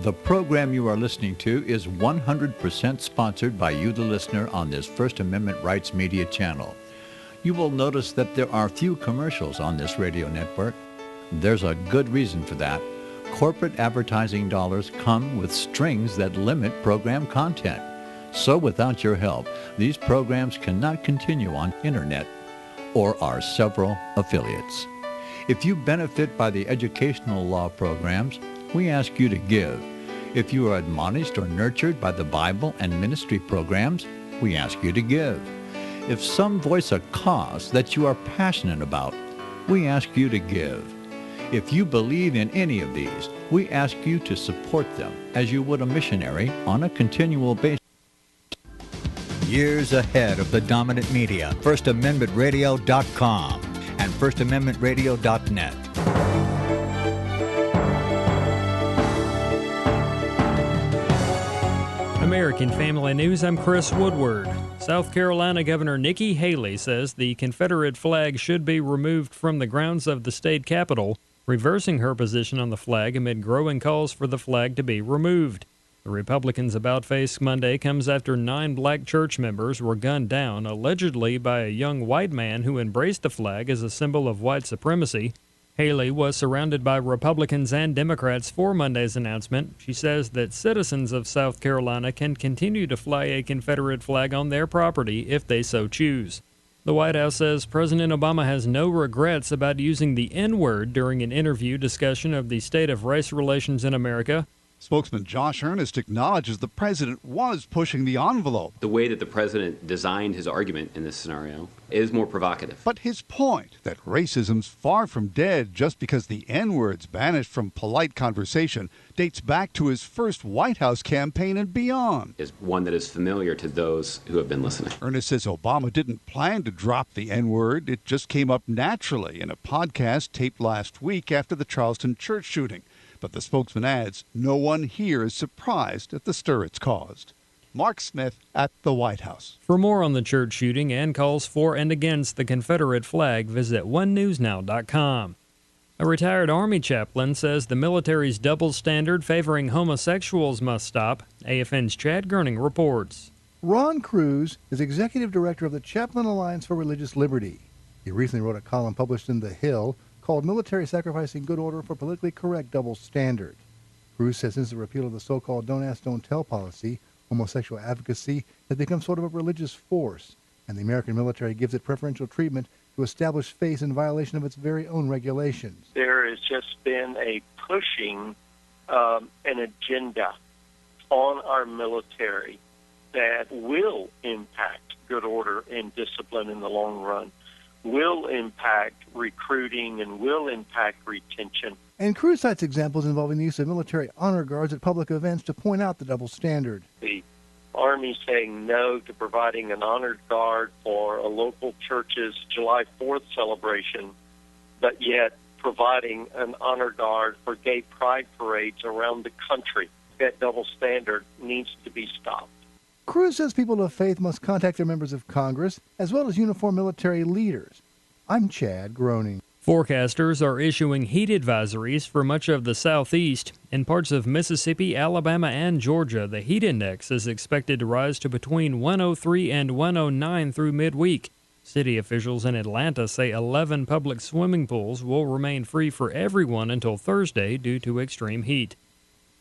The program you are listening to is 100% sponsored by you, the listener, on this First Amendment Rights Media channel. You will notice that there are few commercials on this radio network. There's a good reason for that. Corporate advertising dollars come with strings that limit program content. So without your help, these programs cannot continue on internet or our several affiliates. If you benefit by the educational law programs, we ask you to give. If you are admonished or nurtured by the Bible and ministry programs, we ask you to give. If some voice a cause that you are passionate about, we ask you to give. If you believe in any of these, we ask you to support them as you would a missionary on a continual basis. Years ahead of the dominant media, FirstAmendmentRadio.com and FirstAmendmentRadio.net. American Family News, I'm Chris Woodward. South Carolina Governor Nikki Haley says the Confederate flag should be removed from the grounds of the state capitol, reversing her position on the flag amid growing calls for the flag to be removed. The Republicans' about-face Monday comes after 9 black church members were gunned down, allegedly by a young white man who embraced the flag as a symbol of white supremacy. Haley was surrounded by Republicans and Democrats for Monday's announcement. She says that citizens of South Carolina can continue to fly a Confederate flag on their property if they so choose. The White House says President Obama has no regrets about using the N-word during an interview discussion of the state of race relations in America. Spokesman Josh Earnest acknowledges the president was pushing the envelope. The way that the president designed his argument in this scenario is more provocative. But his point that racism's far from dead just because the N-word's banished from polite conversation dates back to his first White House campaign and beyond. Is one that is familiar to those who have been listening. Earnest says Obama didn't plan to drop the N-word. It just came up naturally in a podcast taped last week after the Charleston church shooting. But the spokesman adds, no one here is surprised at the stir it's caused. Mark Smith at the White House. For more on the church shooting and calls for and against the Confederate flag, visit onenewsnow.com. A retired Army chaplain says the military's double standard favoring homosexuals must stop. AFN's Chad Gerning reports. Ron Cruz is executive director of the Chaplain Alliance for Religious Liberty. He recently wrote a column published in The Hill called Military Sacrificing Good Order for Politically Correct Double Standard. Cruz says since the repeal of the so-called Don't Ask, Don't Tell policy, homosexual advocacy has become sort of a religious force, and the American military gives it preferential treatment to establish faith in violation of its very own regulations. There has just been a pushing an agenda on our military that will impact good order and discipline in the long run, will impact recruiting, and will impact retention. And Cruz cites examples involving the use of military honor guards at public events to point out the double standard. The Army saying no to providing an honored guard for a local church's July 4th celebration, but yet providing an honor guard for gay pride parades around the country. That double standard needs to be stopped. Cruz says people of faith must contact their members of Congress, as well as uniformed military leaders. I'm Chad Groening. Forecasters are issuing heat advisories for much of the southeast. In parts of Mississippi, Alabama, and Georgia, the heat index is expected to rise to between 103 and 109 through midweek. City officials in Atlanta say 11 public swimming pools will remain free for everyone until Thursday due to extreme heat.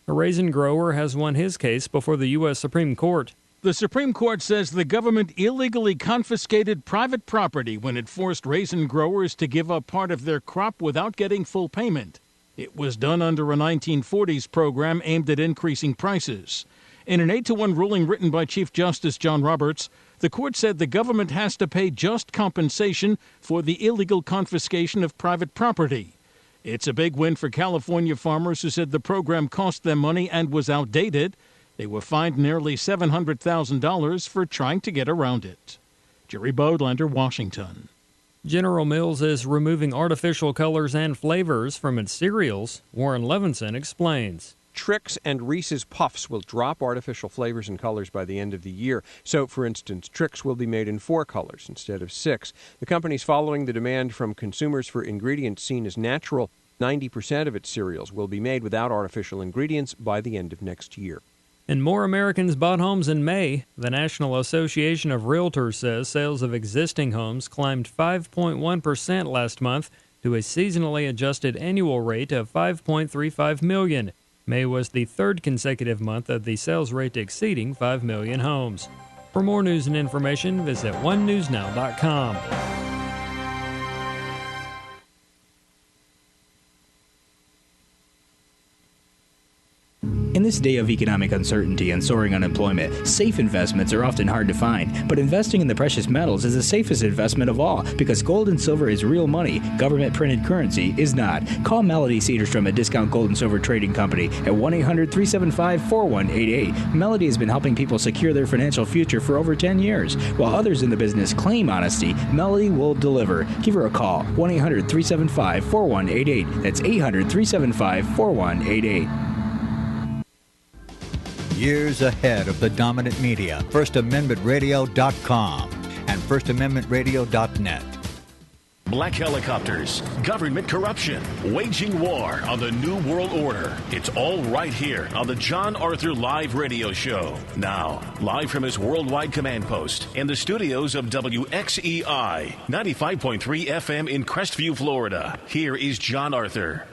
A raisin grower has won his case before the U.S. Supreme Court. The Supreme Court says the government illegally confiscated private property when it forced raisin growers to give up part of their crop without getting full payment. It was done under a 1940s program aimed at increasing prices. In an 8-1 ruling written by Chief Justice John Roberts, the court said the government has to pay just compensation for the illegal confiscation of private property. It's a big win for California farmers who said the program cost them money and was outdated. They were fined nearly $700,000 for trying to get around it. Jerry Bodlander, Washington. General Mills is removing artificial colors and flavors from its cereals. Warren Levinson explains. Trix and Reese's Puffs will drop artificial flavors and colors by the end of the year. So, for instance, Trix will be made in 4 colors instead of 6. The company's following the demand from consumers for ingredients seen as natural. 90% of its cereals will be made without artificial ingredients by the end of next year. And more Americans bought homes in May. The National Association of Realtors says sales of existing homes climbed 5.1% last month to a seasonally adjusted annual rate of 5.35 million. May was the third consecutive month of the sales rate exceeding 5 million homes. For more news and information, visit onenewsnow.com. In this day of economic uncertainty and soaring unemployment, safe investments are often hard to find. But investing in the precious metals is the safest investment of all because gold and silver is real money. Government-printed currency is not. Call Melody Cedarstrom at Discount Gold and Silver Trading Company at 1-800-375-4188. Melody has been helping people secure their financial future for over 10 years. While others in the business claim honesty, Melody will deliver. Give her a call, 1-800-375-4188. That's 800-375-4188. Years ahead of the dominant media, FirstAmendmentRadio.com and FirstAmendmentRadio.net. Black helicopters, government corruption, waging war on the New World Order. It's all right here on the Jon Arthur Live Radio Show. Now, live from his worldwide command post in the studios of WXEI, 95.3 FM in Crestview, Florida. Here is Jon Arthur.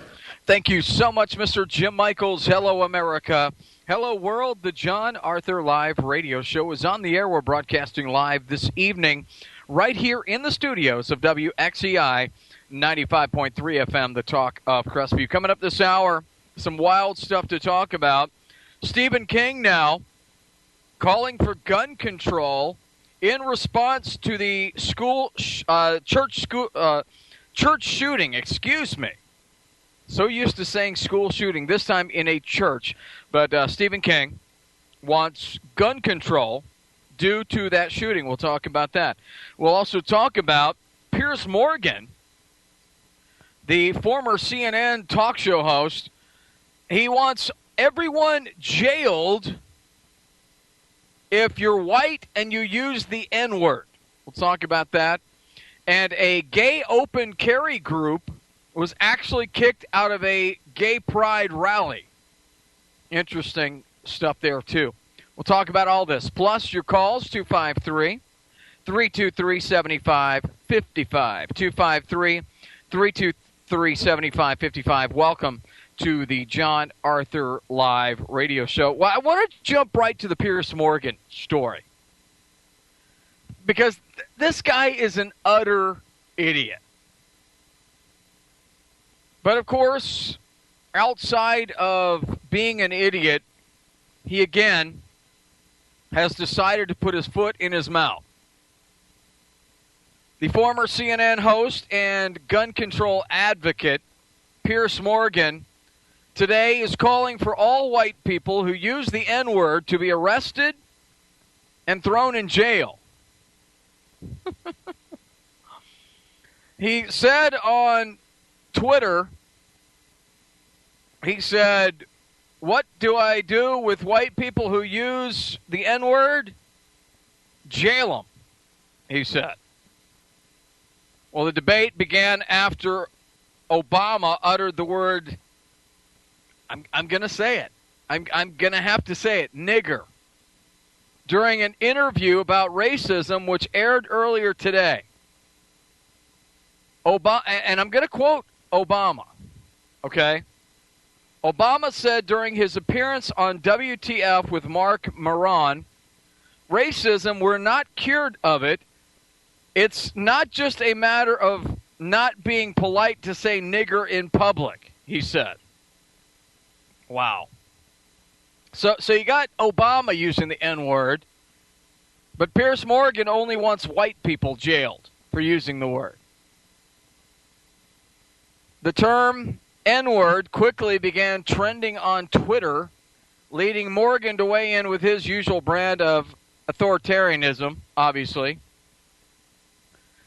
Thank you so much, Mr. Jim Michaels. Hello, America. Hello, world. The Jon Arthur Live Radio Show is on the air. We're broadcasting live this evening right here in the studios of WXEI 95.3 FM, the talk of Crestview. Coming up this hour, some wild stuff to talk about. Stephen King now calling for gun control in response to the church shooting, So used to saying school shooting, this time in a church. But Stephen King wants gun control due to that shooting. We'll talk about that. We'll also talk about Piers Morgan, the former CNN talk show host. He wants everyone jailed if you're white and you use the N-word. We'll talk about that. And a gay open carry group was actually kicked out of a gay pride rally. Interesting stuff there, too. We'll talk about all this. Plus, your calls, 253-323-7555. 253-323-7555. Welcome to the Jon Arthur Live Radio Show. Well, I want to jump right to the Piers Morgan story. Because this guy is an utter idiot. But, of course, outside of being an idiot, he again has decided to put his foot in his mouth. The former CNN host and gun control advocate, Piers Morgan, today is calling for all white people who use the N-word to be arrested and thrown in jail. He said on Twitter, he said, "What do I do with white people who use the N-word? Jail them," he said. Well, the debate began after Obama uttered the word, I'm going to say it. I'm going to have to say it, nigger, during an interview about racism which aired earlier today. And I'm going to quote Obama, okay? Obama said during his appearance on WTF with Mark Maron, racism, we're not cured of it. It's not just a matter of not being polite to say nigger in public, he said. Wow. So you got Obama using the N-word, but Piers Morgan only wants white people jailed for using the word. The term N-word quickly began trending on Twitter, leading Morgan to weigh in with his usual brand of authoritarianism, obviously.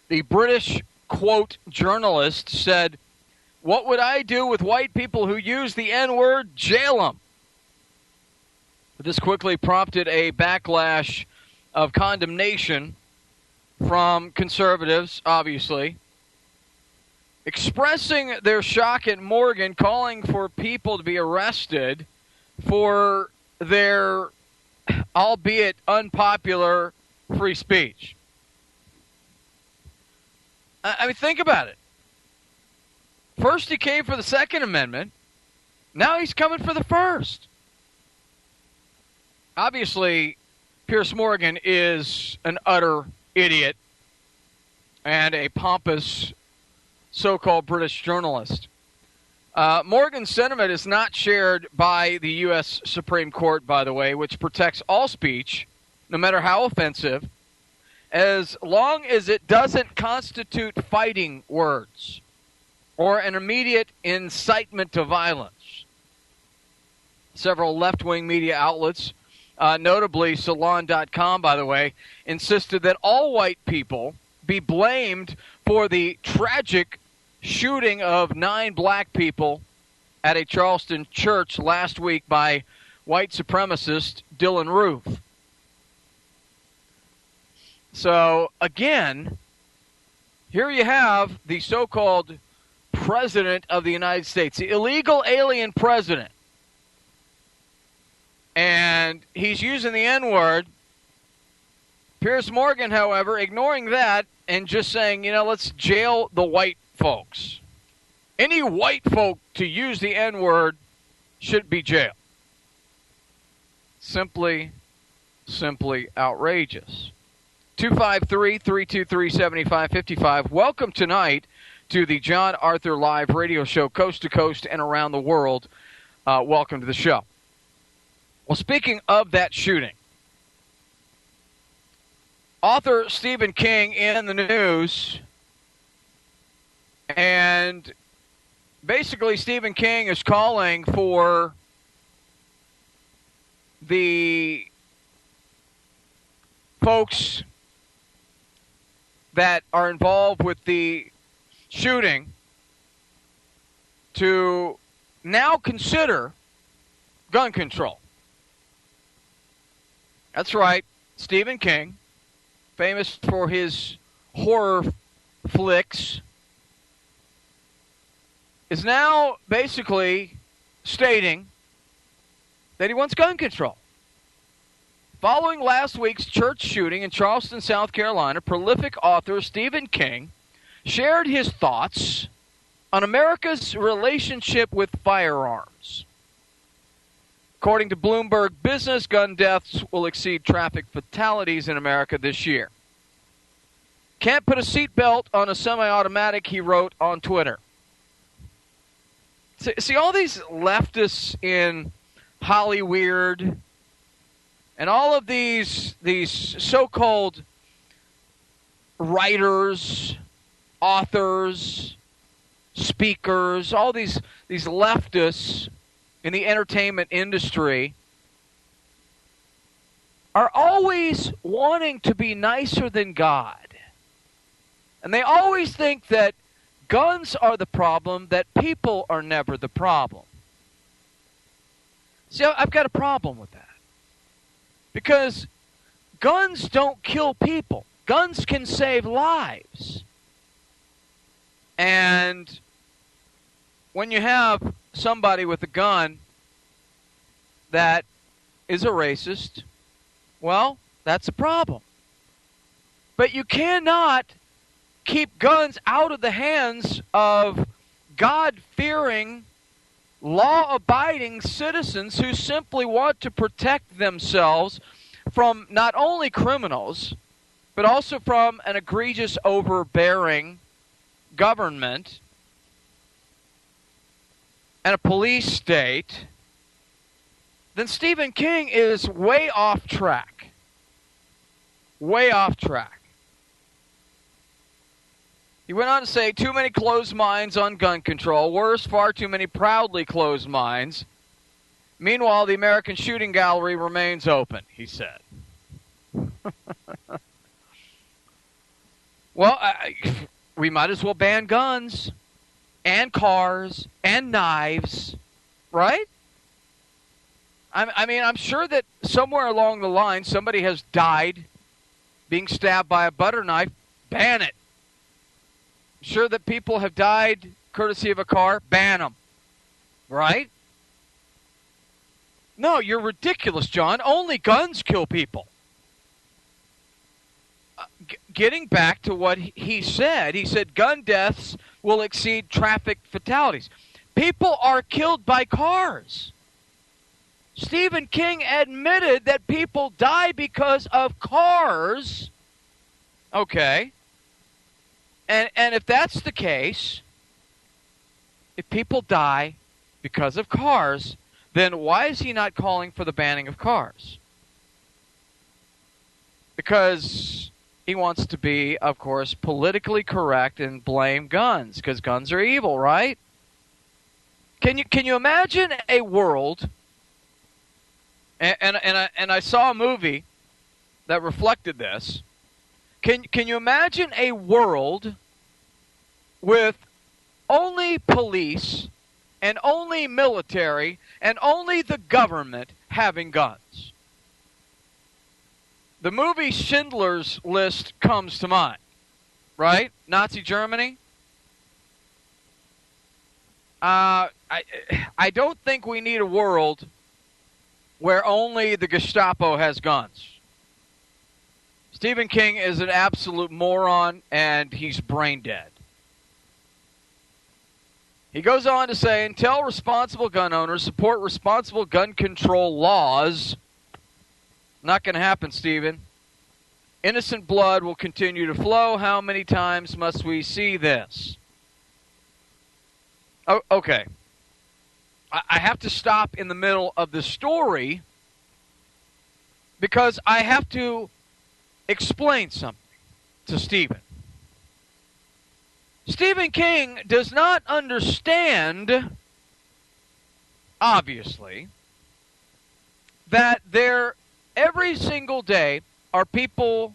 The British, quote, journalist said, "What would I do with white people who use the N-word? Jail them." This quickly prompted a backlash of condemnation from conservatives, obviously. expressing their shock at Morgan, calling for people to be arrested for their, albeit unpopular, free speech. I mean, think about it. First he came for the Second Amendment. Now he's coming for the First. Obviously, Piers Morgan is an utter idiot and a pompous so-called British journalist. Morgan's sentiment is not shared by the U.S. Supreme Court, by the way, which protects all speech, no matter how offensive, as long as it doesn't constitute fighting words or an immediate incitement to violence. Several left-wing media outlets, notably Salon.com, by the way, insisted that all white people be blamed for the tragic shooting of 9 black people at a Charleston church last week by white supremacist Dylan Roof. So, again, here you have the so-called President of the United States, the illegal alien president. And he's using the N-word. Piers Morgan, however, ignoring that and just saying, let's jail the white folks. Any white folk to use the N-word should be jailed. Simply outrageous. 253-323-7555. Welcome tonight to the Jon Arthur Live radio show, coast to coast and around the world. Welcome to the show. Well, speaking of that shooting, author Stephen King in the news, and basically Stephen King is calling for the folks that are involved with the shooting to now consider gun control. That's right, Stephen King, famous for his horror flicks, is now basically stating that he wants gun control. Following last week's church shooting in Charleston, South Carolina, prolific author Stephen King shared his thoughts on America's relationship with firearms. According to Bloomberg Business, gun deaths will exceed traffic fatalities in America this year. Can't put a seatbelt on a semi-automatic, he wrote on Twitter. See all these leftists in Hollyweird and all of these so-called writers, authors, speakers, all these leftists in the entertainment industry are always wanting to be nicer than God. And they always think that guns are the problem, that people are never the problem. See, I've got a problem with that. Because guns don't kill people. Guns can save lives. And when you have somebody with a gun that is a racist, well, that's a problem. But you cannot keep guns out of the hands of God-fearing, law-abiding citizens who simply want to protect themselves from not only criminals, but also from an egregious, overbearing government and a police state. Then Stephen King is way off track. Way off track. He went on to say, too many closed minds on gun control. Worse, far too many proudly closed minds. Meanwhile, the American Shooting Gallery remains open, he said. Well, we might as well ban guns and cars and knives, right? I mean, I'm sure that somewhere along the line somebody has died being stabbed by a butter knife. Ban it. sure that people have died courtesy of a car? Ban them. Right? No, you're ridiculous, John. Only guns kill people. Getting back to what he said gun deaths will exceed traffic fatalities. People are killed by cars. Stephen King admitted that people die because of cars. Okay. And if that's the case, if people die because of cars, then why is he not calling for the banning of cars? Because he wants to be, of course, politically correct and blame guns, because guns are evil, right? Can you imagine a world, and I saw a movie that reflected this. Can you imagine a world with only police and only military and only the government having guns? The movie Schindler's List comes to mind, right? Nazi Germany. I don't think we need a world where only the Gestapo has guns. Stephen King is an absolute moron, and he's brain dead. He goes on to say, until responsible gun owners support responsible gun control laws, not going to happen, Stephen. Innocent blood will continue to flow. How many times must we see this? Oh, okay. I have to stop in the middle of the story because I have to explain something to Stephen. Stephen King does not understand, obviously, that there every single day are people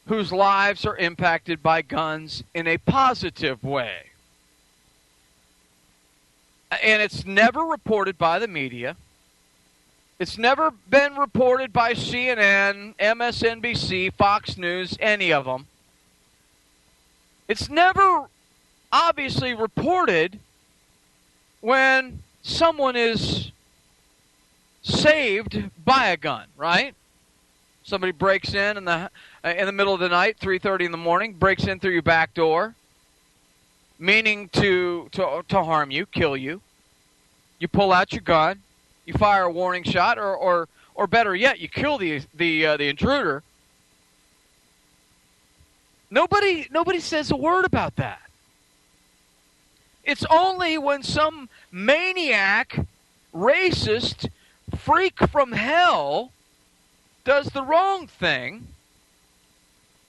whose lives are impacted by guns in a positive way. And it's never reported by the media. It's never been reported by CNN, MSNBC, Fox News, any of them. It's never obviously reported when someone is saved by a gun, right? Somebody breaks in the middle of the night, 3:30 in the morning, breaks in through your back door, meaning to harm you, kill you. You pull out your gun, you fire a warning shot, or better yet, you kill the intruder. Nobody says a word about that. It's only when some maniac, racist, freak from hell does the wrong thing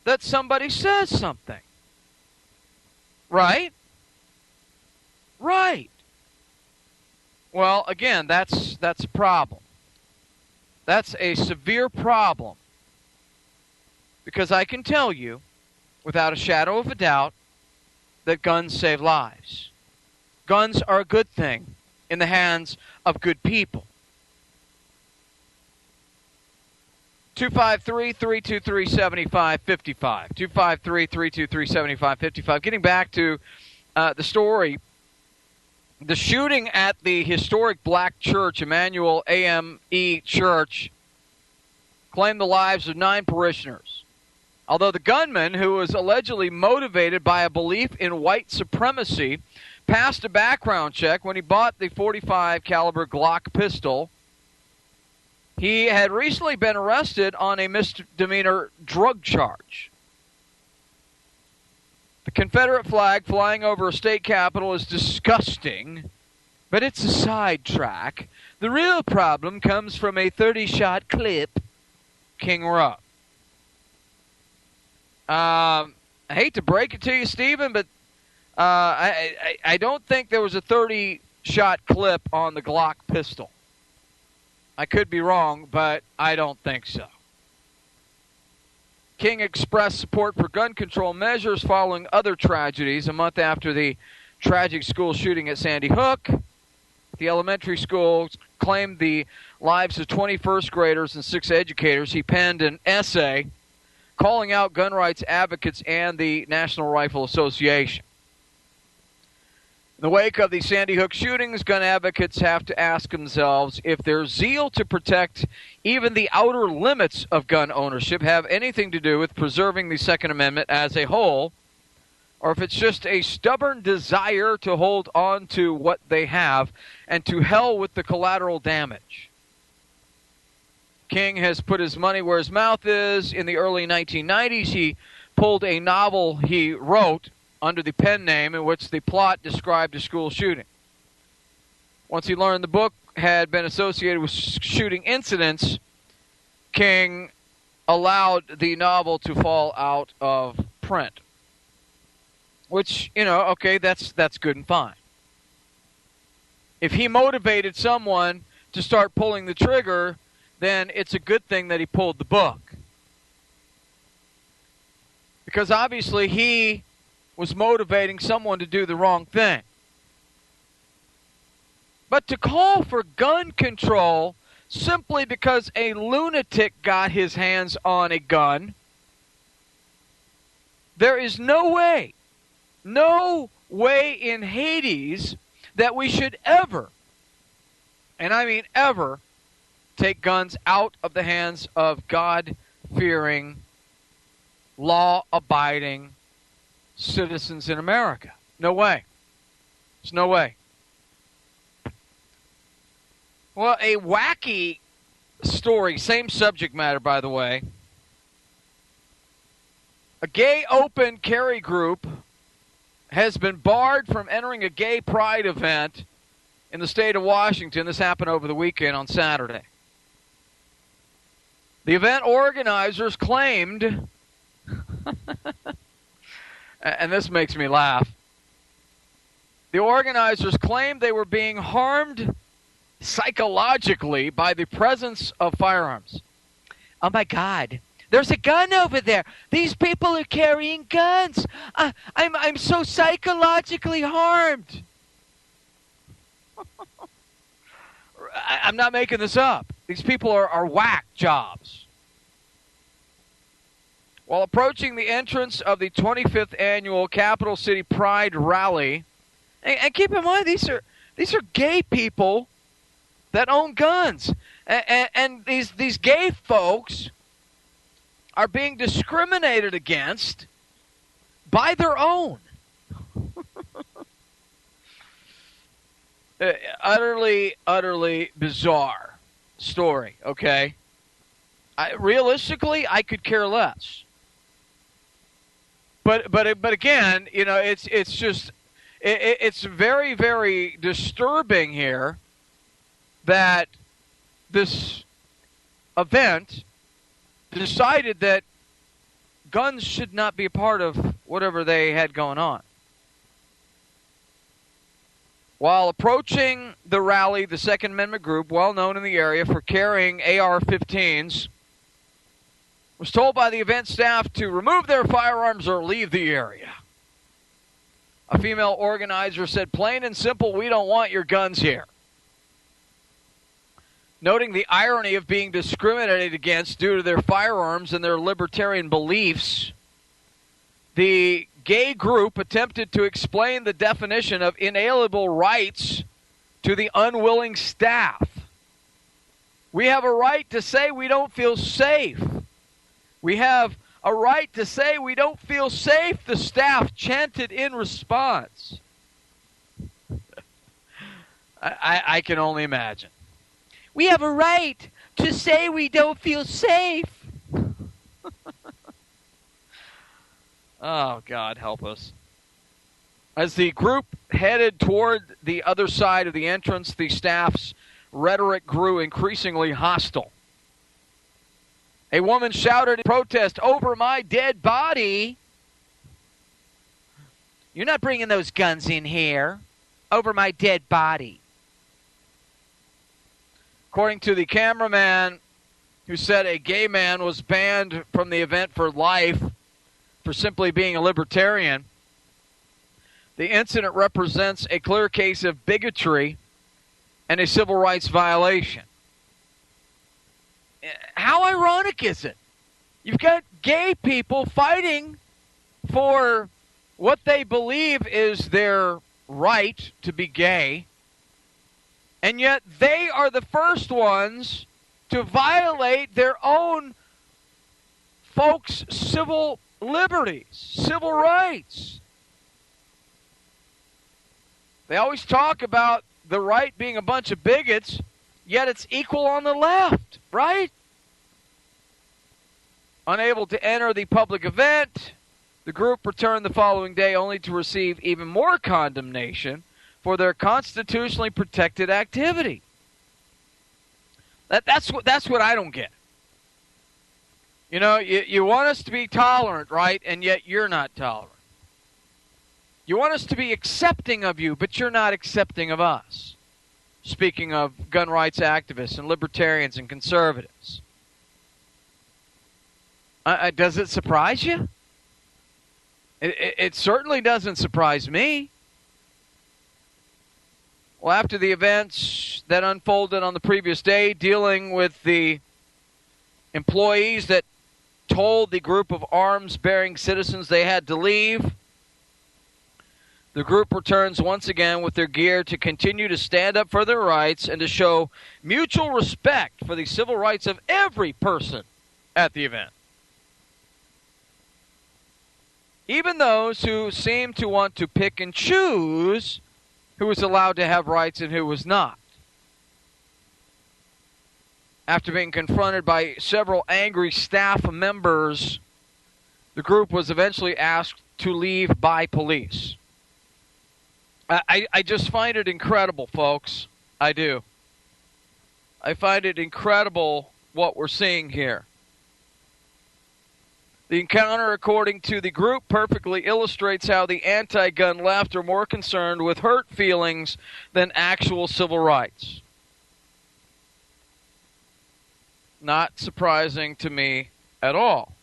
that somebody says something. Right? Right. Well, again, that's a problem. That's a severe problem. Because I can tell you, without a shadow of a doubt, that guns save lives. Guns are a good thing in the hands of good people. 253-323-7555. 253-323-7555. Getting back to the story, the shooting at the historic black church, Emmanuel AME Church, claimed the lives of 9 parishioners. Although the gunman, who was allegedly motivated by a belief in white supremacy, passed a background check when he bought the .45 caliber Glock pistol, he had recently been arrested on a misdemeanor drug charge. The Confederate flag flying over a state capitol is disgusting, but it's a sidetrack. The real problem comes from a 30-shot clip, King wrote. I hate to break it to you, Stephen, but I don't think there was a 30-shot clip on the Glock pistol. I could be wrong, but I don't think so. King expressed support for gun control measures following other tragedies. A month after the tragic school shooting at Sandy Hook, the elementary school claimed the lives of 20 first graders and 6 educators. He penned an essay calling out gun rights advocates and the National Rifle Association. In the wake of the Sandy Hook shootings, gun advocates have to ask themselves if their zeal to protect even the outer limits of gun ownership have anything to do with preserving the Second Amendment as a whole, or if it's just a stubborn desire to hold on to what they have, and to hell with the collateral damage. King has put his money where his mouth is. In the early 1990s, he pulled a novel he wrote under the pen name in which the plot described a school shooting. Once he learned the book had been associated with shooting incidents, King allowed the novel to fall out of print. Which, okay, that's good and fine. If he motivated someone to start pulling the trigger, then it's a good thing that he pulled the book. Because obviously he was motivating someone to do the wrong thing. But to call for gun control simply because a lunatic got his hands on a gun, there is no way in Hades that we should ever, and I mean ever, take guns out of the hands of God-fearing, law-abiding citizens in America. No way. There's no way. Well, a wacky story, same subject matter, by the way. A gay open carry group has been barred from entering a gay pride event in the state of Washington. This happened over the weekend on Saturday. The event organizers claimed, and this makes me laugh, the organizers claimed they were being harmed psychologically by the presence of firearms. Oh my God. There's a gun over there. These people are carrying guns. I'm so psychologically harmed. I'm not making this up. These people are whack jobs. While approaching the entrance of the 25th annual Capital City Pride Rally, and keep in mind these are gay people that own guns, and these gay folks are being discriminated against by their own. Utterly bizarre story, okay? Realistically, I could care less. But again, it's just it's very, very disturbing here that this event decided that guns should not be a part of whatever they had going on. While approaching the rally, the Second Amendment group, well known in the area for carrying AR-15s, was told by the event staff to remove their firearms or leave the area. A female organizer said, "Plain and simple, we don't want your guns here." Noting the irony of being discriminated against due to their firearms and their libertarian beliefs, the gay group attempted to explain the definition of inalienable rights to the unwilling staff. We have a right to say we don't feel safe. We have a right to say we don't feel safe, the staff chanted in response. I can only imagine. We have a right to say we don't feel safe. Oh, God, help us. As the group headed toward the other side of the entrance, the staff's rhetoric grew increasingly hostile. A woman shouted in protest, "Over my dead body." You're not bringing those guns in here. Over my dead body. According to the cameraman who said a gay man was banned from the event for life for simply being a libertarian, the incident represents a clear case of bigotry and a civil rights violation. How ironic is it? You've got gay people fighting for what they believe is their right to be gay, and yet they are the first ones to violate their own folks' civil liberties, civil rights. They always talk about the right being a bunch of bigots, yet it's equal on the left, right? Unable to enter the public event, the group returned the following day only to receive even more condemnation for their constitutionally protected activity. That's what I don't get. You know, you want us to be tolerant, right? And yet you're not tolerant. You want us to be accepting of you, but you're not accepting of us. Speaking of gun rights activists and libertarians and conservatives. Does it surprise you? It certainly doesn't surprise me. Well, after the events that unfolded on the previous day, dealing with the employees that told the group of arms-bearing citizens they had to leave, the group returns once again with their gear to continue to stand up for their rights and to show mutual respect for the civil rights of every person at the event. Even those who seem to want to pick and choose who was allowed to have rights and who was not. After being confronted by several angry staff members, the group was eventually asked to leave by police. I just find it incredible, folks. I do. I find it incredible what we're seeing here. The encounter, according to the group, perfectly illustrates how the anti-gun left are more concerned with hurt feelings than actual civil rights. Not surprising to me at all.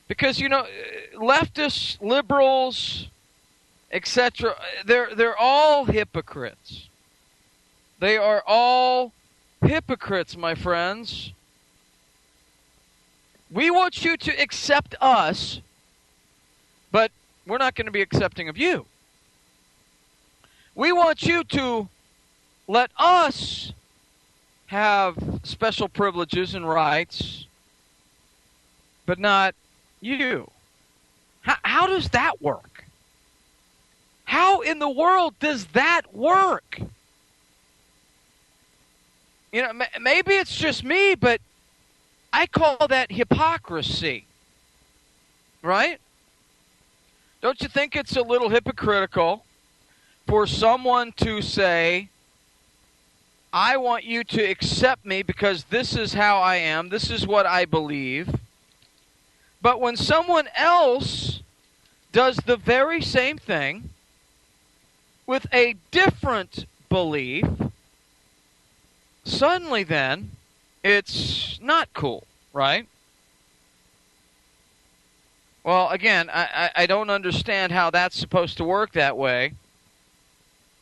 Because, you know, leftists, liberals, etc., they're all hypocrites. They are all hypocrites, my friends. We want you to accept us, but we're not going to be accepting of you. We want you to let us have special privileges and rights, but not you. How does that work? How in the world does that work? You know, maybe it's just me, but I call that hypocrisy. Right? Don't you think it's a little hypocritical for someone to say, I want you to accept me because this is how I am, this is what I believe. But when someone else does the very same thing with a different belief, suddenly then it's not cool, right? Well, again, I don't understand how that's supposed to work that way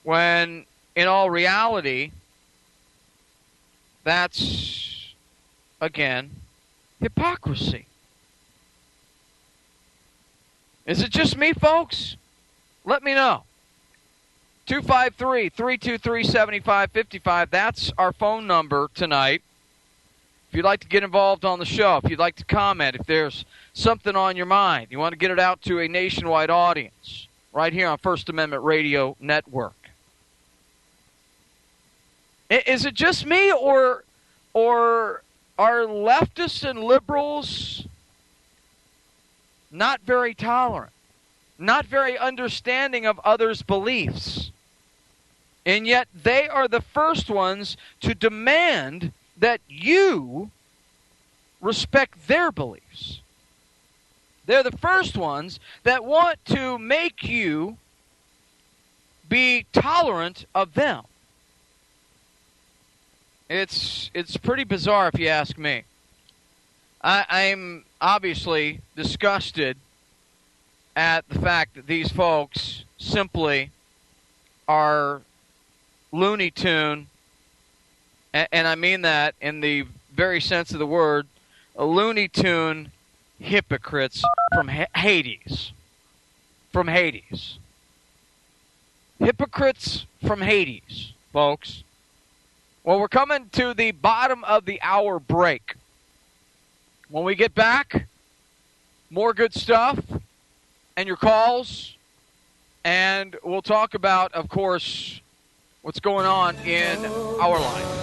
when, in all reality, that's, again, hypocrisy. Is it just me, folks? Let me know. 253-323-7555. That's our phone number tonight. If you'd like to get involved on the show, if you'd like to comment, if there's something on your mind, you want to get it out to a nationwide audience, right here on First Amendment Radio Network. Is it just me, or are leftists and liberals not very tolerant, not very understanding of others' beliefs? And yet they are the first ones to demand that you respect their beliefs. They're the first ones that want to make you be tolerant of them. It's pretty bizarre if you ask me. I'm obviously disgusted at the fact that these folks simply are Looney Tune, and I mean that in the very sense of the word, a Looney Tune hypocrites from Hades. From Hades. Hypocrites from Hades, folks. Well, we're coming to the bottom of the hour break. When we get back, more good stuff and your calls. And we'll talk about, of course, what's going on in our life.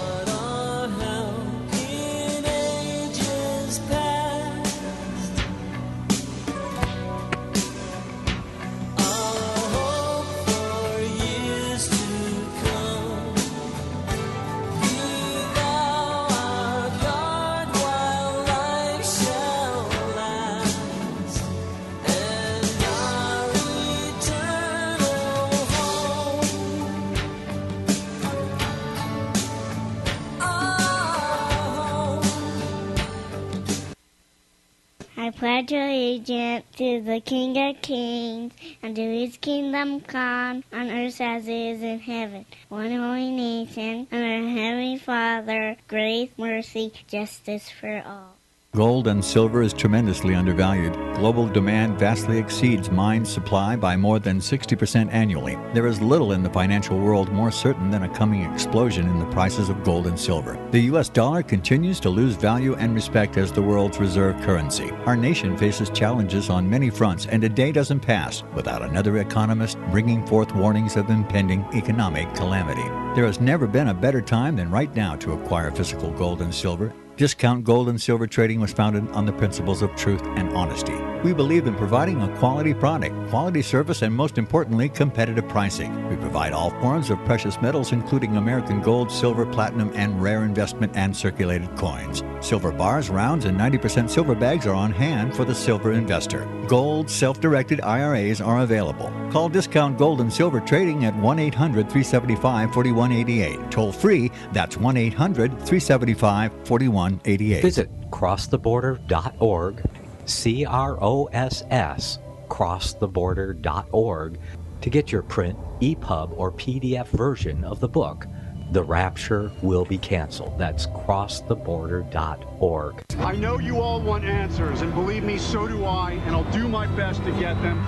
I pledge allegiance to the King of Kings and to his kingdom come on earth as it is in heaven. One holy nation and our Heavenly Father, grace, mercy, justice for all. Gold and silver is tremendously undervalued. Global demand vastly exceeds mine supply by more than 60% annually. There is little in the financial world more certain than a coming explosion in the prices of gold and silver. The U.S. dollar continues to lose value and respect as the world's reserve currency. Our nation faces challenges on many fronts, and a day doesn't pass without another economist bringing forth warnings of impending economic calamity. There has never been a better time than right now to acquire physical gold and silver. Discount Gold and Silver Trading was founded on the principles of truth and honesty. We believe in providing a quality product, quality service, and most importantly, competitive pricing. We provide all forms of precious metals, including American gold, silver, platinum, and rare investment and circulated coins. Silver bars, rounds, and 90% silver bags are on hand for the silver investor. Gold self-directed IRAs are available. Call Discount Gold and Silver Trading at 1-800-375-4188. Toll free, that's 1-800-375-4188. Visit crosstheborder.org, CROSS, crosstheborder.org, to get your print, EPUB, or PDF version of the book, The Rapture Will Be Canceled. That's crosstheborder.org. I know you all want answers, and believe me, so do I, and I'll do my best to get them.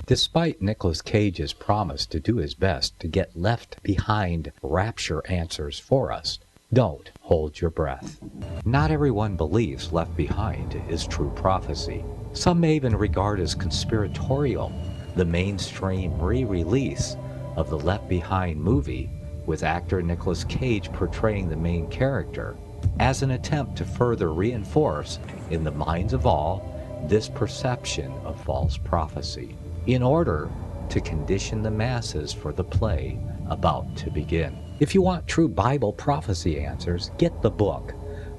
Despite Nicolas Cage's promise to do his best to get left behind rapture answers for us, don't hold your breath. Not everyone believes Left Behind is true prophecy. Some may even regard as conspiratorial the mainstream re-release of the Left Behind movie with actor Nicolas Cage portraying the main character as an attempt to further reinforce in the minds of all this perception of false prophecy in order to condition the masses for the play about to begin. If you want true Bible prophecy answers, get the book,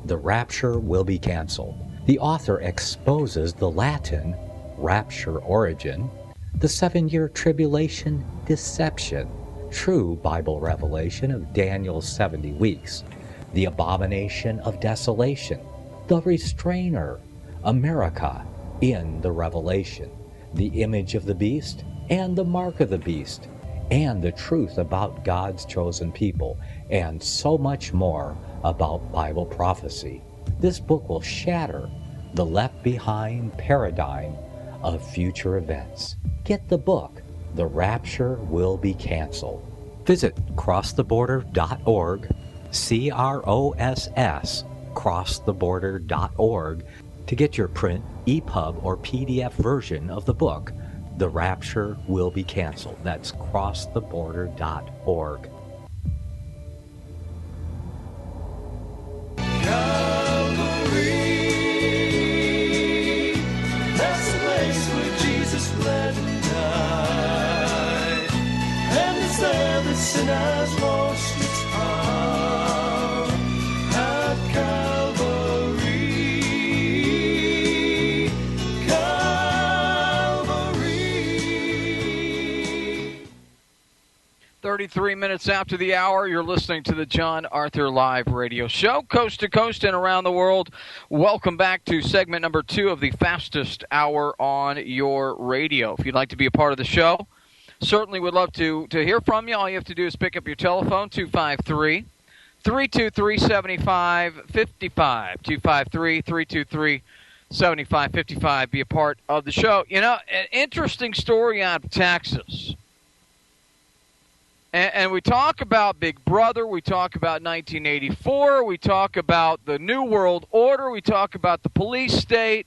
The Rapture Will Be Canceled. The author exposes the Latin rapture origin, the 7-year tribulation deception, true Bible revelation of Daniel's 70 weeks, the abomination of desolation, the restrainer, America in the Revelation, the image of the beast and the mark of the beast, and the truth about God's chosen people, and so much more about Bible prophecy. This book will shatter the left behind paradigm of future events. Get the book, The Rapture Will Be Canceled. Visit crosstheborder.org, CROSS, crosstheborder.org, to get your print, EPUB, or PDF version of the book, The Rapture Will Be Canceled. That's crosstheborder.org. Calvary, that's the place where Jesus bled and died, and it's there that sinners lost its power at Calvary. 33 minutes after the hour, you're listening to the Jon Arthur Live Radio Show, coast to coast and around the world. Welcome back to segment number 2 of the fastest hour on your radio. If you'd like to be a part of the show, certainly would love to hear from you. All you have to do is pick up your telephone, 253-323-7555, 253-323-7555. Be a part of the show. You know, an interesting story out of Texas. And we talk about Big Brother, we talk about 1984, we talk about the New World Order, we talk about the police state.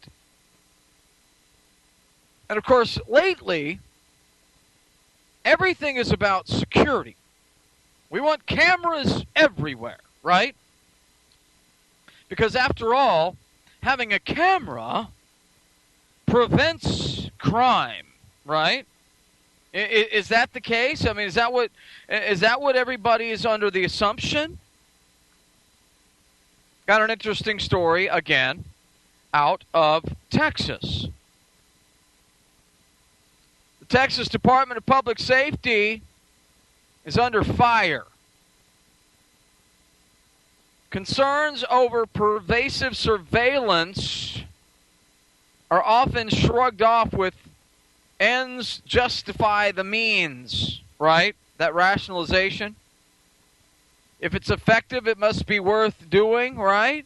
And of course, lately, everything is about security. We want cameras everywhere, right? Because after all, having a camera prevents crime, right? Is that the case? I mean, is that what everybody is under the assumption? Got an interesting story again out of Texas. The Texas Department of Public Safety is under fire. Concerns over pervasive surveillance are often shrugged off with ends justify the means, right? That rationalization. If it's effective, it must be worth doing, right?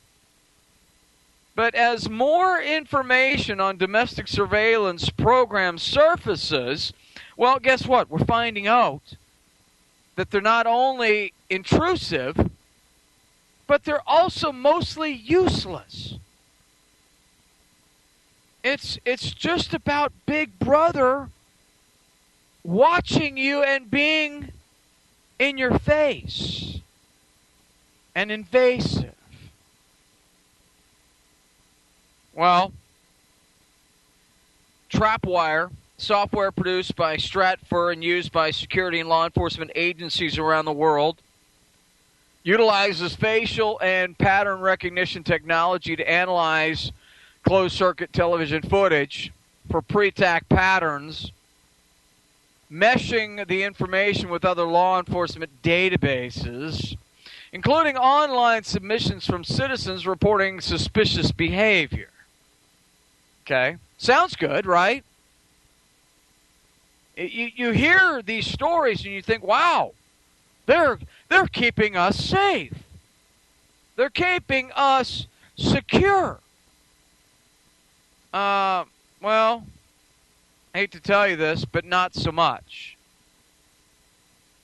But as more information on domestic surveillance programs surfaces, well, guess what? We're finding out that they're not only intrusive, but they're also mostly useless. It's just about Big Brother watching you and being in your face and invasive. Well, Trapwire, software produced by Stratfor and used by security and law enforcement agencies around the world, utilizes facial and pattern recognition technology to analyze closed-circuit television footage for pre-attack patterns, meshing the information with other law enforcement databases, including online submissions from citizens reporting suspicious behavior. Okay? Sounds good, right? You hear these stories and you think, wow, they're keeping us safe. They're keeping us secure. Well, I hate to tell you this, but not so much.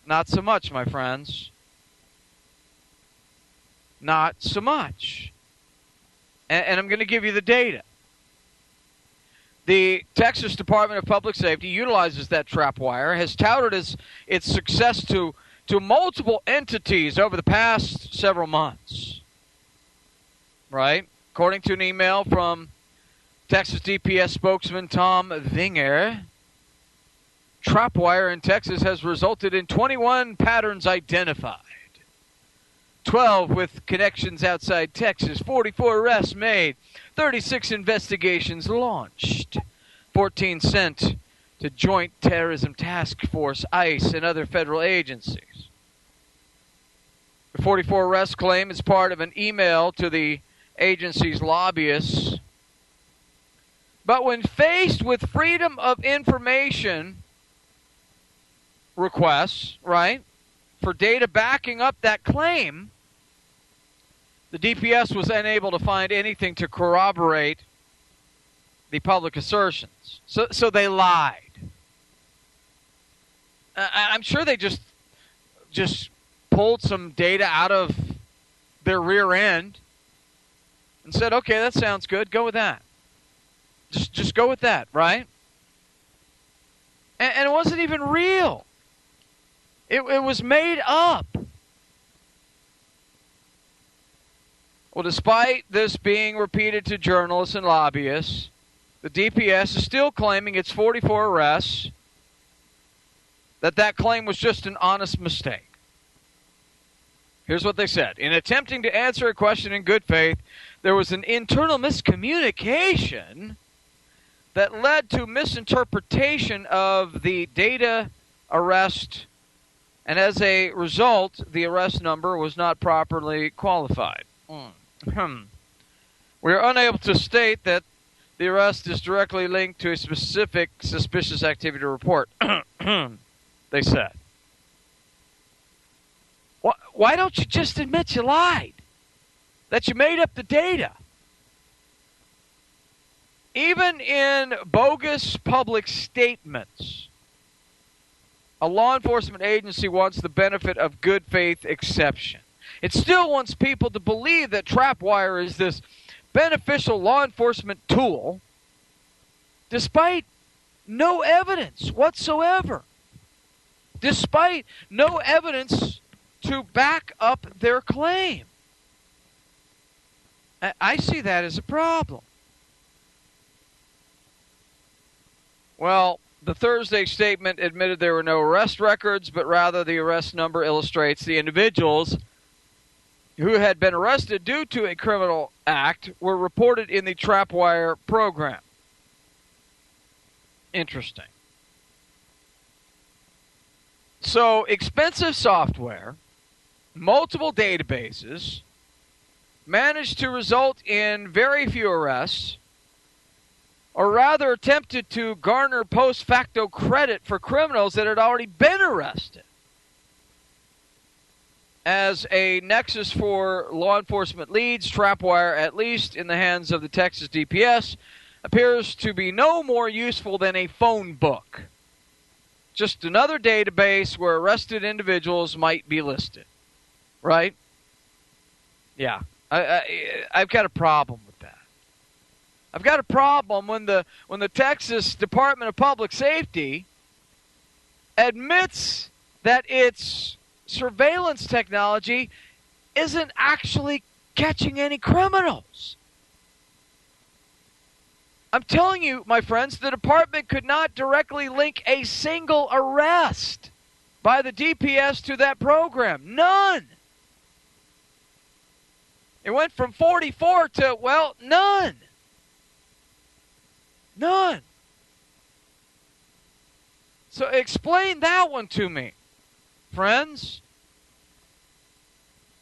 Not so much, my friends. Not so much. And I'm going to give you the data. The Texas Department of Public Safety utilizes that Trapwire, has touted its success to multiple entities over the past several months. Right? According to an email from Texas DPS spokesman Tom Vinger, Trapwire in Texas has resulted in 21 patterns identified, 12 with connections outside Texas, 44 arrests made, 36 investigations launched, 14 sent to Joint Terrorism Task Force, ICE, and other federal agencies. The 44 arrest claim is part of an email to the agency's lobbyists. But when faced with freedom of information requests, right, for data backing up that claim, the DPS was unable to find anything to corroborate the public assertions. So they lied. I'm sure they just pulled some data out of their rear end and said, okay, that sounds good, go with that. Just go with that, right? And it wasn't even real. It was made up. Well, despite this being repeated to journalists and lobbyists, the DPS is still claiming its 44 arrests, that claim was just an honest mistake. Here's what they said. In attempting to answer a question in good faith, there was an internal miscommunication that led to misinterpretation of the data arrest, and as a result, the arrest number was not properly qualified. We are unable to state that the arrest is directly linked to a specific suspicious activity report, they said. Why don't you just admit you lied? That you made up the data? Even in bogus public statements, a law enforcement agency wants the benefit of good faith exception. It still wants people to believe that trapwire is this beneficial law enforcement tool, despite no evidence whatsoever. Despite no evidence to back up their claim. I see that as a problem. Well, the Thursday statement admitted there were no arrest records, but rather the arrest number illustrates the individuals who had been arrested due to a criminal act were reported in the trapwire program. Interesting. So, expensive software, multiple databases, managed to result in very few arrests, or rather attempted to garner post facto credit for criminals that had already been arrested. As a nexus for law enforcement leads, trapwire, at least in the hands of the Texas DPS, appears to be no more useful than a phone book. Just another database where arrested individuals might be listed. Right? Yeah. I've got a problem with that. I've got a problem when the Texas Department of Public Safety admits that its surveillance technology isn't actually catching any criminals. I'm telling you, my friends, the department could not directly link a single arrest by the DPS to that program. None. It went from 44 to, well, none. None. So explain that one to me, friends.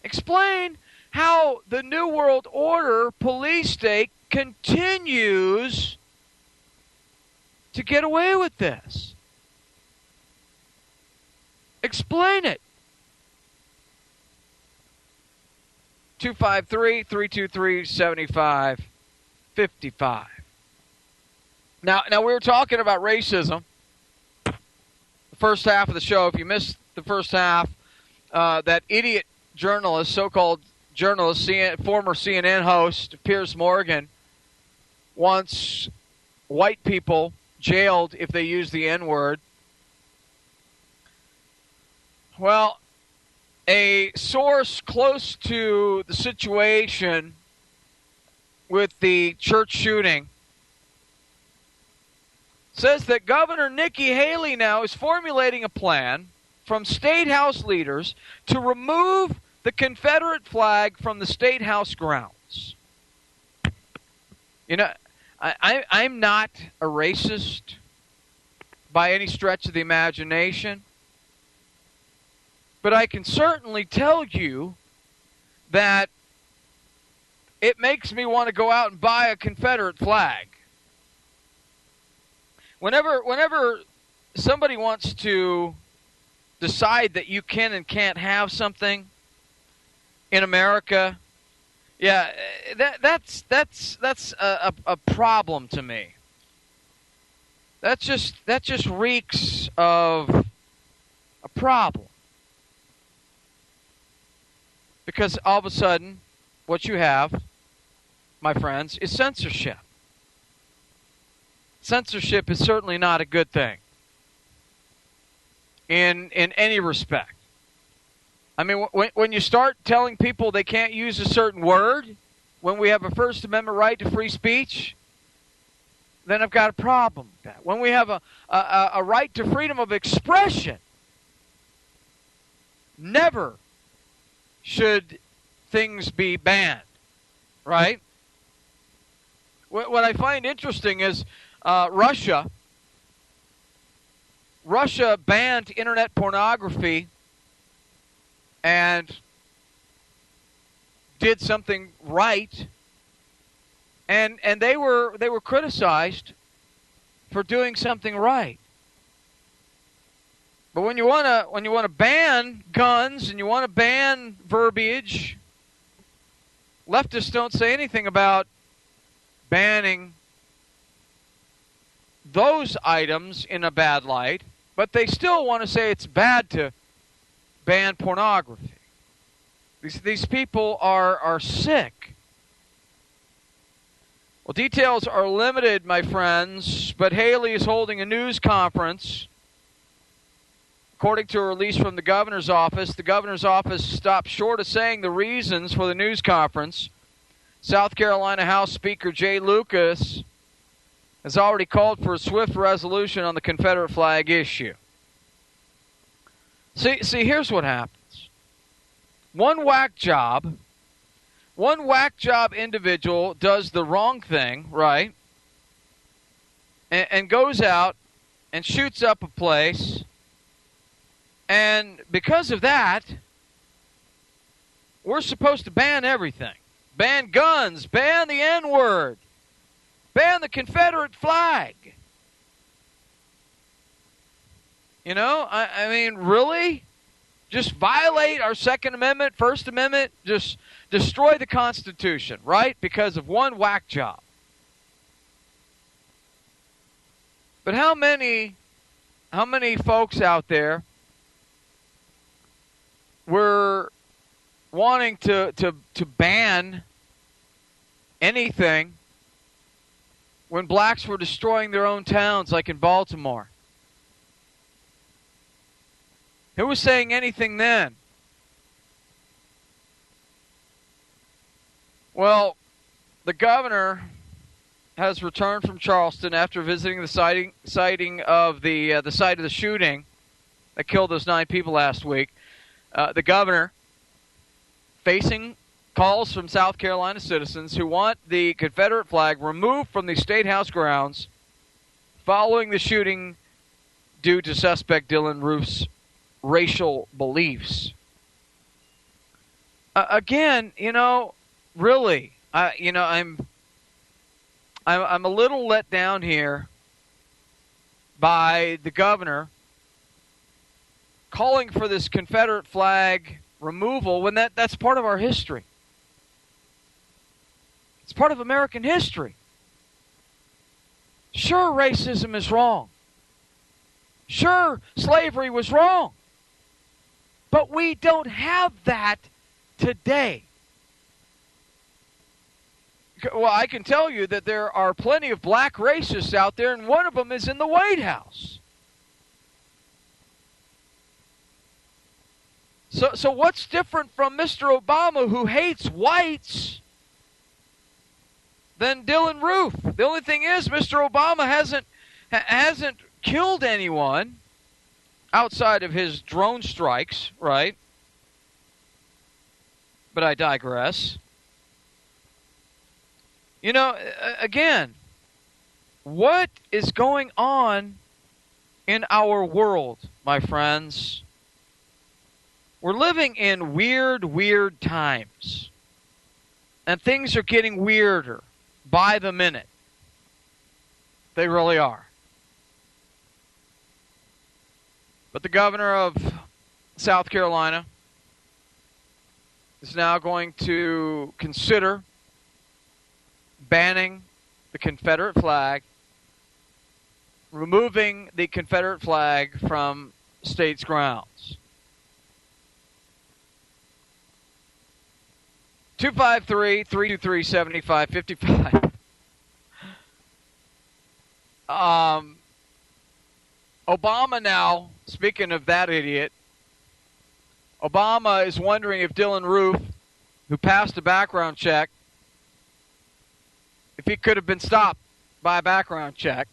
Explain how the New World Order police state continues to get away with this. Explain it. 253-323-7555. Now we were talking about racism. The first half of the show, if you missed the first half, that idiot journalist, so-called journalist, former CNN host, Piers Morgan, wants white people jailed if they use the N-word. Well, a source close to the situation with the church shooting says that Governor Nikki Haley now is formulating a plan from state house leaders to remove the Confederate flag from the state house grounds. You know, I'm not a racist by any stretch of the imagination, but I can certainly tell you that it makes me want to go out and buy a Confederate flag. Whenever somebody wants to decide that you can and can't have something in America, yeah, that's a problem to me. That just reeks of a problem. Because all of a sudden, what you have, my friends, is censorship. Censorship is certainly not a good thing in any respect. I mean, when you start telling people they can't use a certain word, when we have a First Amendment right to free speech, then I've got a problem with that. When we have a right to freedom of expression, never should things be banned, right? What I find interesting is Russia banned internet pornography and did something right, and they were criticized for doing something right. But when you want to ban guns and you want to ban verbiage, leftists don't say anything about banning those items in a bad light. But they still want to say it's bad to ban pornography. These people are sick. Well, details are limited, my friends, but Haley is holding a news conference. According to a release from the governor's office stopped short of saying the reasons for the news conference. South Carolina House Speaker Jay Lucas has already called for a swift resolution on the Confederate flag issue. See, here's what happens. One whack job individual does the wrong thing, right? And goes out and shoots up a place. And because of that, we're supposed to ban everything. Ban guns, ban the N-word, ban the Confederate flag. You know, I mean, really? Just violate our Second Amendment, First Amendment, just destroy the Constitution, right? Because of one whack job. But how many folks out there were wanting to ban anything when blacks were destroying their own towns, like in Baltimore? Who was saying anything then? Well, the governor has returned from Charleston after visiting the sighting of the site of the shooting that killed those 9 people last week. The governor, facing calls from South Carolina citizens who want the Confederate flag removed from the State House grounds following the shooting due to suspect Dylan Roof's racial beliefs. Again, you know, really, I'm a little let down here by the governor calling for this Confederate flag removal when that's part of our history. It's part of American history. Sure, racism is wrong. Sure, slavery was wrong. But we don't have that today. Well, I can tell you that there are plenty of black racists out there, and one of them is in the White House. So what's different from Mr. Obama, who hates whites, than Dylan Roof? The only thing is, Mr. Obama hasn't killed anyone outside of his drone strikes, right? But I digress. You know, again, what is going on in our world, my friends? We're living in weird times. And things are getting weirder by the minute. They really are. But the governor of South Carolina is now going to consider banning the Confederate flag, removing the Confederate flag from state's grounds. 253-323-7555. Obama now, speaking of that idiot, Obama is wondering if Dylan Roof, who passed a background check, if he could have been stopped by a background check.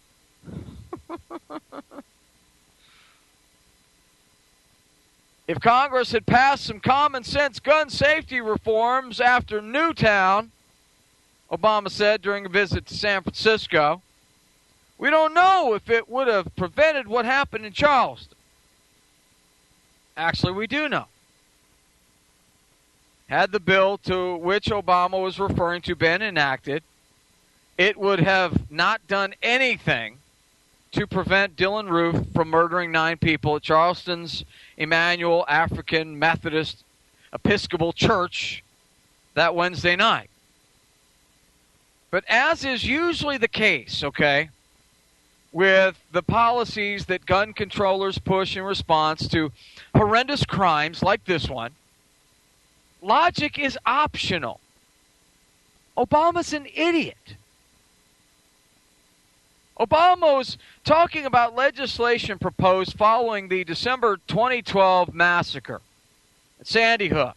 If Congress had passed some common sense gun safety reforms after Newtown, Obama said during a visit to San Francisco, we don't know if it would have prevented what happened in Charleston. Actually, we do know. Had the bill to which Obama was referring to been enacted, it would have not done anything to prevent Dylan Roof from murdering 9 people at Charleston's Emmanuel African Methodist Episcopal Church that Wednesday night. But as is usually the case, okay, with the policies that gun controllers push in response to horrendous crimes like this one, logic is optional. Obama's an idiot. Obama was talking about legislation proposed following the December 2012 massacre at Sandy Hook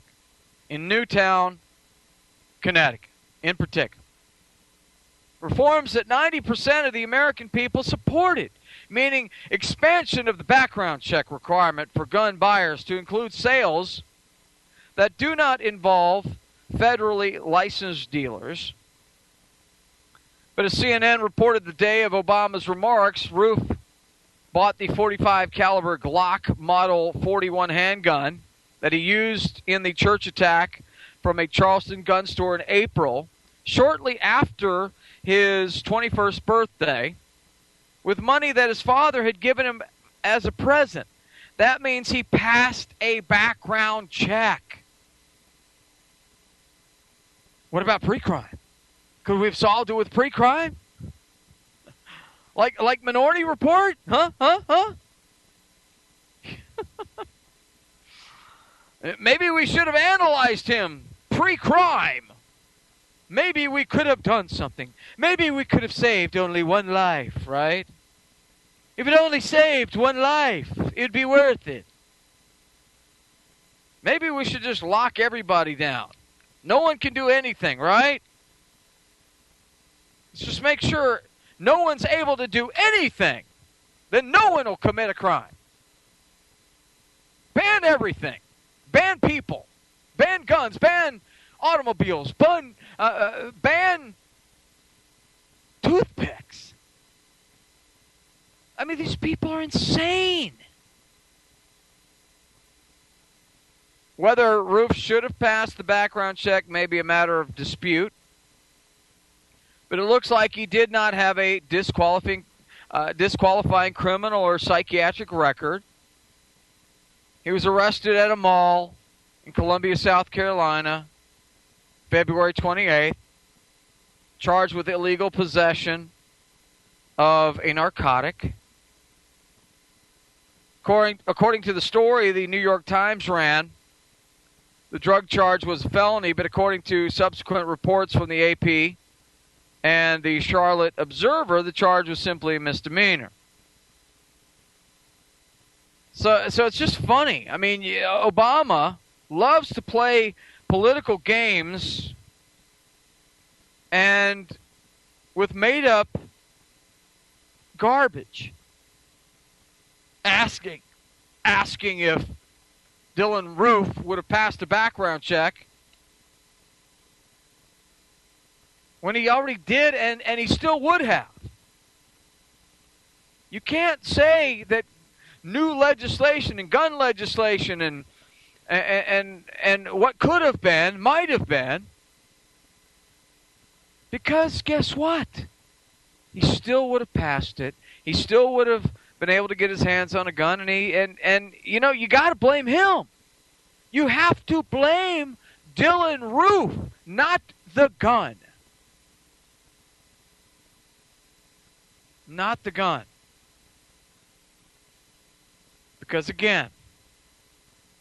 in Newtown, Connecticut, in particular. Reforms that 90% of the American people supported, meaning expansion of the background check requirement for gun buyers to include sales that do not involve federally licensed dealers. But as CNN reported the day of Obama's remarks, Roof bought the .45 caliber Glock Model 41 handgun that he used in the church attack from a Charleston gun store in April, shortly after his 21st birthday, with money that his father had given him as a present. That means he passed a background check. What about pre-crime? Could we have solved it with pre-crime? Like Minority Report? Huh? Maybe we should have analyzed him pre-crime. Maybe we could have done something. Maybe we could have saved only one life, right? If it only saved one life, it'd be worth it. Maybe we should just lock everybody down. No one can do anything, right? Let's just make sure no one's able to do anything. Then no one will commit a crime. Ban everything. Ban people. Ban guns. Ban automobiles. Ban toothpicks. I mean, these people are insane. Whether Roof should have passed the background check may be a matter of dispute, but it looks like he did not have a disqualifying criminal or psychiatric record. He was arrested at a mall in Columbia, South Carolina, February 28th, charged with illegal possession of a narcotic. According to the story the New York Times ran, the drug charge was a felony, but according to subsequent reports from the AP and the Charlotte Observer, the charge was simply a misdemeanor. So it's just funny. I mean, Obama loves to play political games and with made-up garbage. Asking if Dylan Roof would have passed a background check when he already did, and he still would have. You can't say that new legislation and gun legislation and what could have been, might have been, because guess what? He still would have passed it. He still would have been able to get his hands on a gun, and you know, you got to blame him. You have to blame Dylan Roof, not the gun. Not the gun. Because again,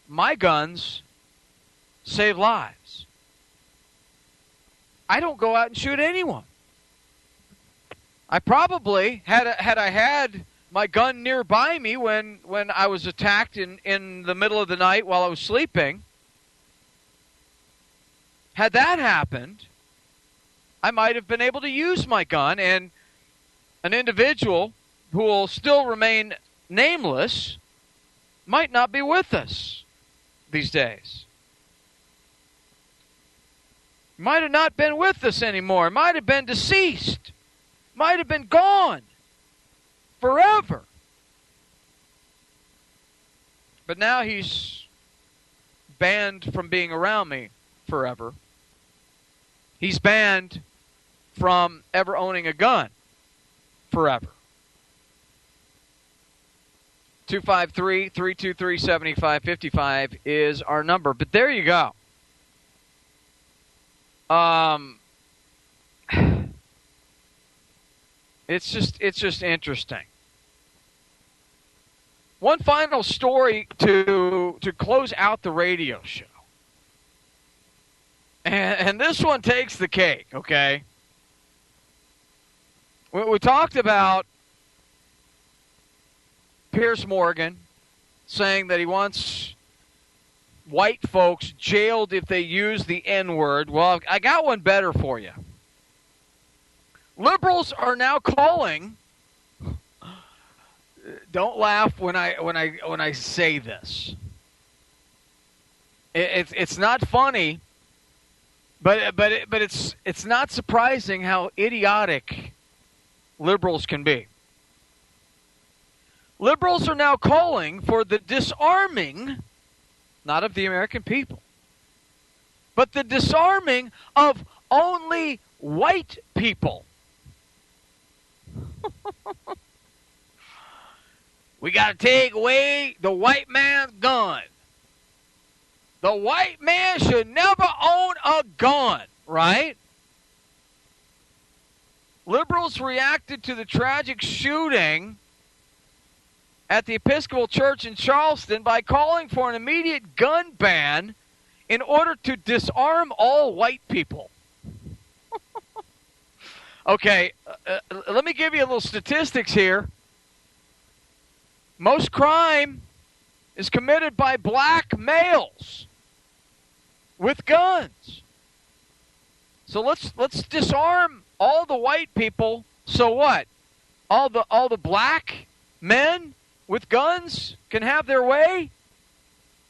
my guns save lives. I don't go out and shoot anyone. I probably, had I had my gun nearby me when I was attacked in the middle of the night while I was sleeping, had that happened, I might have been able to use my gun, and an individual who will still remain nameless might not be with us these days. Might have not been with us anymore. Might have been deceased. Might have been gone forever. But now he's banned from being around me forever. He's banned from ever owning a gun forever. 253-323-7555 is our number. But there you go. It's just interesting. One final story to close out the radio show. And this one takes the cake, okay? We talked about Piers Morgan saying that he wants white folks jailed if they use the N-word. Well, I got one better for you. Liberals are now calling. Don't laugh when I say this. It's not funny, but it's not surprising how idiotic liberals can be. Liberals are now calling for the disarming, not of the American people, but the disarming of only white people. We got to take away the white man's gun. The white man should never own a gun, right? Liberals reacted to the tragic shooting at the Episcopal Church in Charleston by calling for an immediate gun ban in order to disarm all white people. Okay, let me give you a little statistics here. Most crime is committed by black males with guns. So let's disarm all the white people. So what? All the black men with guns can have their way?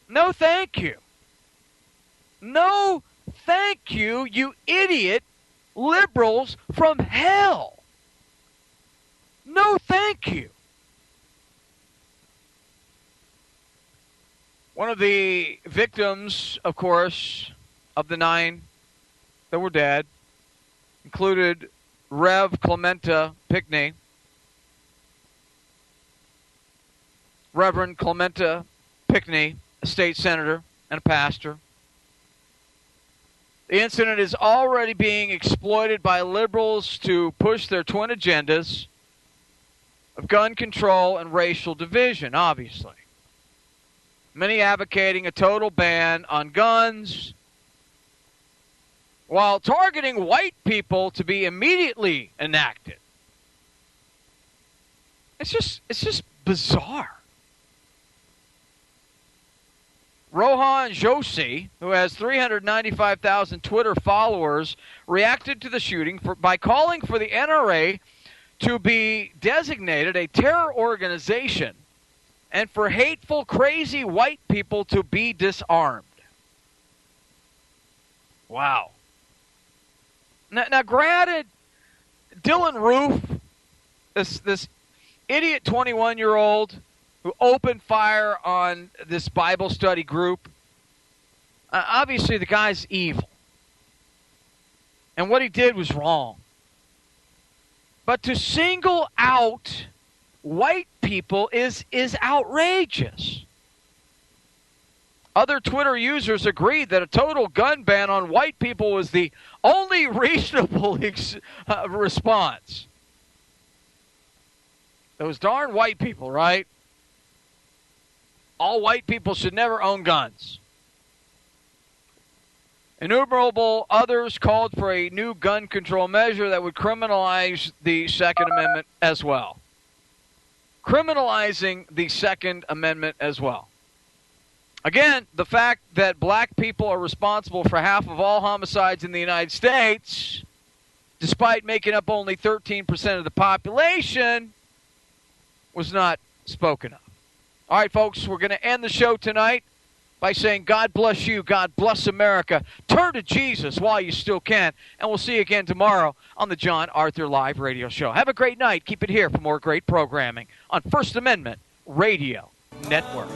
No, thank you. No, thank you, you idiot liberals from hell. No, thank you. One of the victims, of course, of the 9 that were dead included Rev. Clementa Pinckney. Reverend Clementa Pinckney, a state senator and a pastor. The incident is already being exploited by liberals to push their twin agendas of gun control and racial division, obviously. Many advocating a total ban on guns while targeting white people to be immediately enacted. It's just bizarre. Rohan Joshi, who has 395,000 Twitter followers, reacted to the shooting by calling for the NRA to be designated a terror organization and for hateful, crazy white people to be disarmed. Wow. Now granted, Dylan Roof, this idiot 21-year-old who opened fire on this Bible study group, obviously the guy's evil. And what he did was wrong. But to single out white people is outrageous. Other Twitter users agreed that a total gun ban on white people was the only reasonable response. Those darn white people, right? All white people should never own guns. Innumerable others called for a new gun control measure that would criminalize the Second Amendment as well. Criminalizing the Second Amendment as well. Again, the fact that black people are responsible for half of all homicides in the United States, despite making up only 13% of the population, was not spoken of. All right, folks, we're going to end the show tonight by saying God bless you, God bless America. Turn to Jesus while you still can, and we'll see you again tomorrow on the Jon Arthur Live Radio Show. Have a great night. Keep it here for more great programming on First Amendment Radio Network.